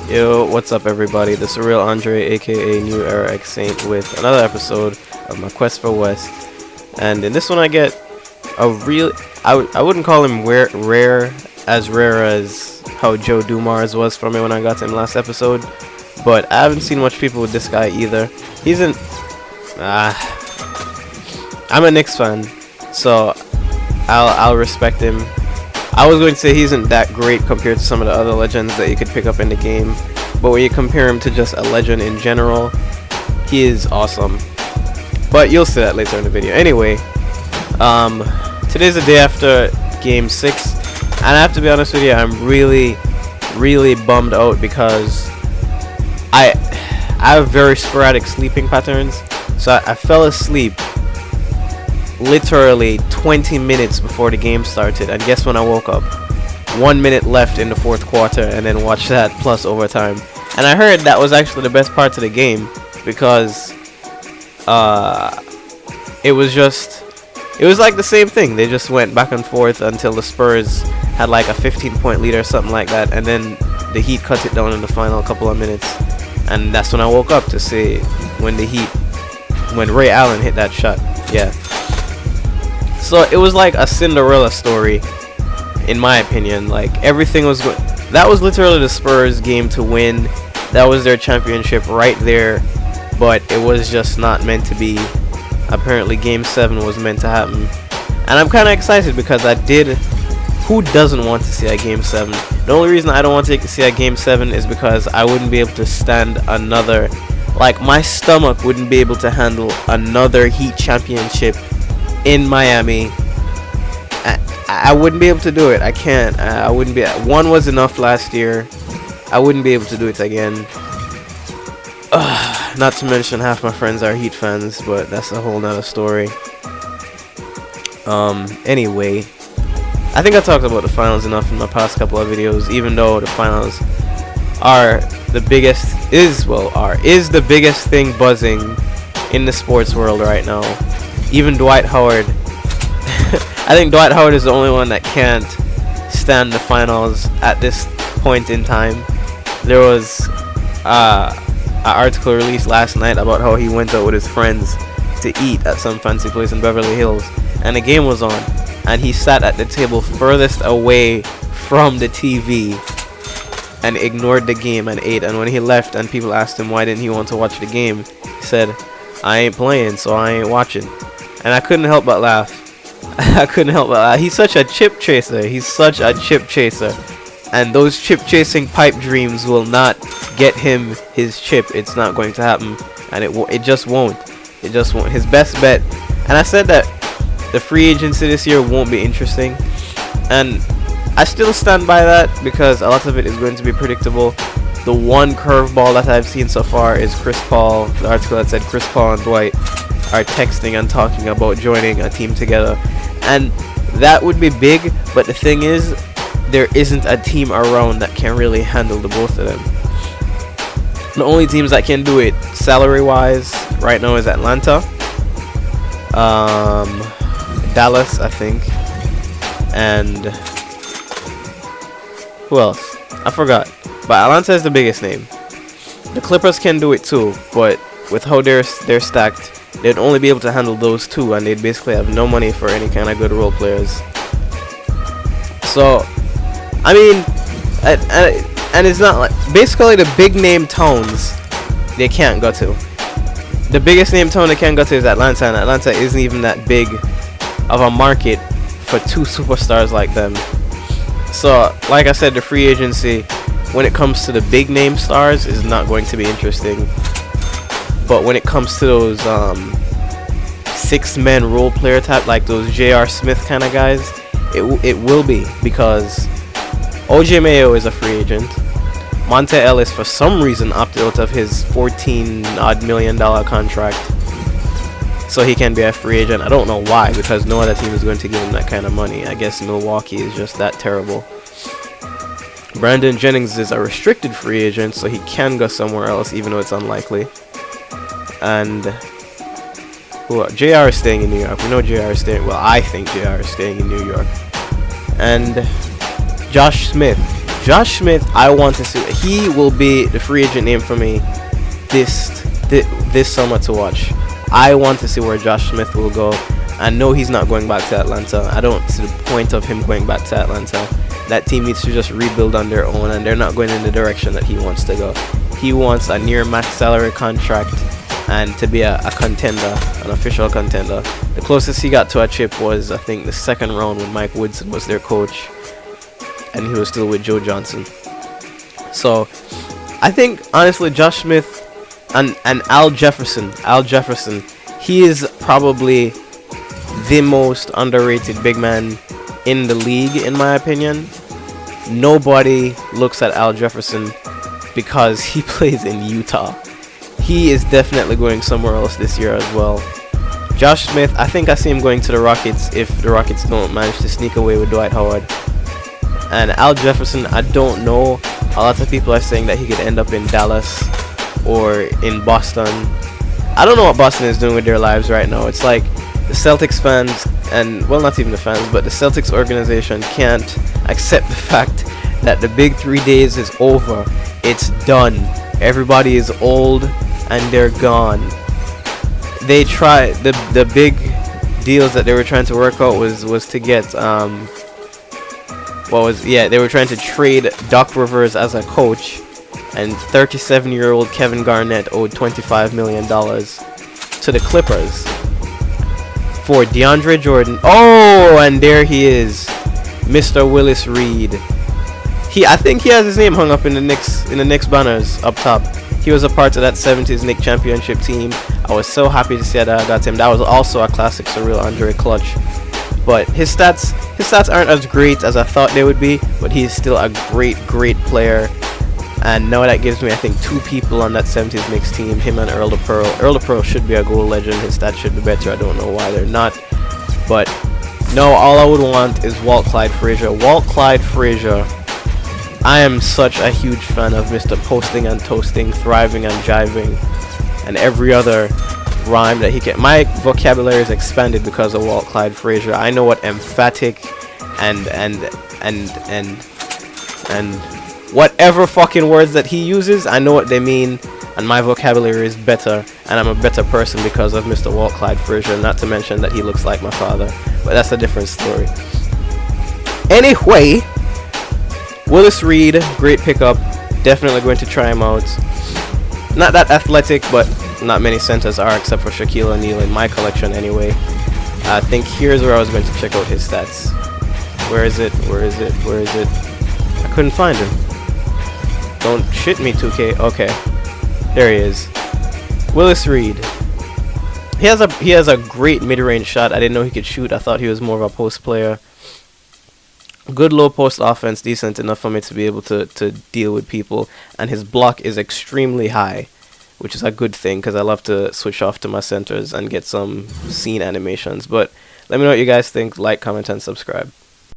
Yo, what's up everybody? TheSurrealAndre, aka New Era X Saint, with another episode of my quest for West. And in this one I get a real, I wouldn't call him rare as how Joe Dumars was for me when I got to him last episode, but I haven't seen much people with this guy either. He's an, I'm a Knicks fan, so I'll respect him. I was going to say he isn't that great compared to some of the other legends that you could pick up in the game, but when you compare him to just a legend in general, he is awesome. But you'll see that later in the video. Anyway, today's the day after Game 6, and I have to be honest with you, I'm really bummed out because I have very sporadic sleeping patterns. So I fell asleep literally 20 minutes before the game started, and guess when I woke up? 1 minute left in the fourth quarter, and then watched that plus overtime. And I heard that was actually the best part of the game because it was like the same thing. They just went back and forth until the Spurs had like a 15-point lead or something like that, and then the Heat cut it down in the final couple of minutes. And that's when I woke up to see when Ray Allen hit that shot. Yeah. So it was like a Cinderella story, in my opinion. Like everything was good. That was literally the Spurs game to win. That was their championship right there. But it was just not meant to be. Apparently Game 7 was meant to happen. And I'm kind of excited because who doesn't want to see a Game 7? The only reason I don't want to see a Game 7 is because I wouldn't be able to stand another. Like my stomach wouldn't be able to handle another Heat championship in Miami. I wouldn't be able to do it. I can't. I wouldn't be. One was enough last year. I wouldn't be able to do it again. Not to mention half my friends are Heat fans, but that's a whole nother story. Anyway, I think I talked about the finals enough in my past couple of videos, even though the finals are the biggest, is the biggest thing buzzing in the sports world right now. Even Dwight Howard. I think Dwight Howard is the only one that can't stand the finals at this point in time. There was an article released last night about how he went out with his friends to eat at some fancy place in Beverly Hills, and the game was on, and he sat at the table furthest away from the TV and ignored the game and ate. And when he left and people asked him why didn't he want to watch the game, he said, "I ain't playing, so I ain't watching." And I couldn't help but laugh. He's such a chip chaser. And those chip chasing pipe dreams will not get him his chip. It's not going to happen, and it just won't. His best bet. And I said that the free agency this year won't be interesting, and I still stand by that because a lot of it is going to be predictable. The one curveball that I've seen so far is Chris Paul. The article that said Chris Paul and Dwight are texting and talking about joining a team together, and that would be big. But the thing is, there isn't a team around that can really handle the both of them. The only teams that can do it salary wise right now is Atlanta, Dallas, I think, and who else? I forgot. But Atlanta is the biggest name. The Clippers can do it too, but with how they're stacked, they'd only be able to handle those two, and they'd basically have no money for any kind of good role players. So, I mean, and it's not like, basically the big name towns they can't go to. The biggest name town they can go to is Atlanta, and Atlanta isn't even that big of a market for two superstars like them. So, like I said, the free agency, when it comes to the big name stars, is not going to be interesting. But when it comes to those 6-man role player type, like those J.R. Smith kind of guys, it will be, because OJ Mayo is a free agent. Monte Ellis, for some reason, opted out of his $14-odd million contract, so he can be a free agent. I don't know why, because no other team is going to give him that kind of money. I guess Milwaukee is just that terrible. Brandon Jennings is a restricted free agent, so he can go somewhere else, even though it's unlikely. And JR is staying in New York. We know JR is staying. Well, I think JR is staying in New York. And Josh Smith Josh Smith, I want to see. He will be the free agent name for me this summer to watch. I want to see where Josh Smith will go. I know he's not going back to Atlanta. I don't see the point of him going back to Atlanta. That team needs to just rebuild on their own, and they're not going in the direction that he wants to go. He wants a near max salary contract and to be a contender, an official contender. The closest he got to a chip was, I think, the second round when Mike Woodson was their coach, and he was still with Joe Johnson. So I think, honestly, Josh Smith and Al Jefferson, he is probably the most underrated big man in the league, in my opinion. Nobody looks at Al Jefferson because he plays in Utah. He is definitely going somewhere else this year as well. Josh Smith, I think I see him going to the Rockets if the Rockets don't manage to sneak away with Dwight Howard. And Al Jefferson, I don't know. A lot of people are saying that he could end up in Dallas or in Boston. I don't know what Boston is doing with their lives right now. It's like the Celtics fans, and well, not even the fans, but the Celtics organization can't accept the fact that the big 3 days is over. It's done. Everybody is old and they're gone. They tried the big deals that they were trying to work out was to get they were trying to trade Doc Rivers as a coach, and 37-year-old Kevin Garnett owed $25 million to the Clippers for DeAndre Jordan. Oh, and there he is, Mr. Willis Reed. I think he has his name hung up in the Knicks banners up top. He was a part of that 70s Knicks championship team. I was so happy to see that I got him. That was also a classic SurrealAndre clutch. But his stats aren't as great as I thought they would be, but he is still a great player. And now that gives me, I think, two people on that 70s Knicks team, him and Earl the Pearl. Earl the Pearl should be a goal legend. His stats should be better. I don't know why they're not. But no, all I would want is Walt Clyde Frazier. Walt Clyde Frazier. I am such a huge fan of Mr. Posting and Toasting, Thriving and Jiving, and every other rhyme that he can. My vocabulary is expanded because of Walt Clyde Frazier. I know what emphatic and whatever fucking words that he uses, I know what they mean, and my vocabulary is better, and I'm a better person because of Mr. Walt Clyde Frazier, not to mention that he looks like my father, but that's a different story. Anyway, Willis Reed, great pickup, definitely going to try him out. Not that athletic, but not many centers are except for Shaquille O'Neal in my collection anyway. I think here's where I was going to check out his stats. Where is it? I couldn't find him. Don't shit me, 2K. Okay, there he is. Willis Reed. He has a great mid-range shot. I didn't know he could shoot. I thought he was more of a post player. Good low post offense, decent enough for me to be able to deal with people. And his block is extremely high, which is a good thing because I love to switch off to my centers and get some scene animations. But let me know what you guys think. Like, comment, and subscribe.